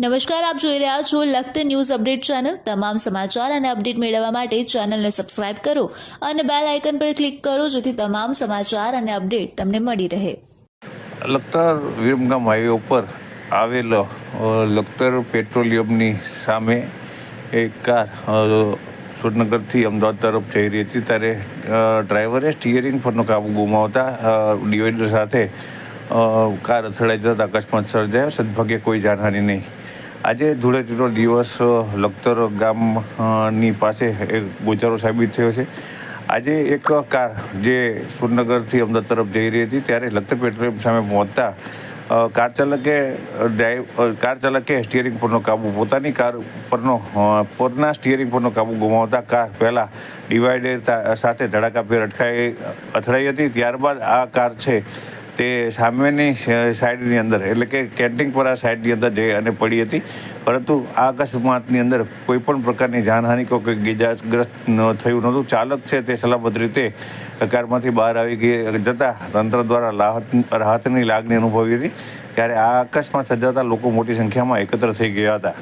નમસ્કાર, આપ જોઈ રહ્યા છો લખત ન્યૂઝ અપડેટ ચેનલ। તમામ સમાચાર અને અપડેટ મેળવવા માટે ચેનલને સબસ્ક્રાઇબ કરો અને બેલ આઇકન પર ક્લિક કરો જેથી તમામ સમાચાર અને અપડેટ તમને મળી રહે। લખતર વિરમગામ હાઈવે ઉપર આવેલ લખતર પેટ્રોલિયમની સામે એક કાર સુરનગરથી અમદાવાદ તરફ જઈ રહી હતી ત્યારે ડ્રાઈવરે સ્ટીયરિંગ પરનો કાબુ ગુમાવતા ડિવાઈડર સાથે કાર અથડાઈ જતા અકસ્માત સર્જાયો। સદભાગ્યે કોઈ જાનહાનિ નહીં। આજે ધૂળેટીનો દિવસ લખતર ગામની પાસે એક ગોચારો સાબિત થયો છે। આજે એક કાર જે સુરનગરથી અમદાવાદ તરફ જઈ રહી હતી ત્યારે લખતર પેટ્રોલિયમ સામે પહોંચતા કાર ચાલકે સ્ટીયરિંગ પરનો કાબુ પોતાની કાર પરના સ્ટીયરિંગ પરનો કાબુ ગુમાવતા કાર પહેલાં ડિવાઈડર સાથે ધડાકાભેર અથડાઈ હતી। ત્યારબાદ આ કાર છે તે સામેની સાઈડની અંદર એટલે કે કેન્ટિંગ પર આ સાઈડની અંદર જઈ અને પડી હતી, પરંતુ આ અકસ્માતની અંદર કોઈ પણ પ્રકારની જાનહાનિ કે કોઈ ઇજાગ્રસ્ત થયું નહોતું। ચાલક છે તે સલામત રીતે કારમાંથી બહાર આવી જતા તંત્ર દ્વારા રાહતની લાગણી અનુભવી હતી। ત્યારે આ અકસ્માત સર્જાતા લોકો મોટી સંખ્યામાં એકત્ર થઈ ગયા હતા।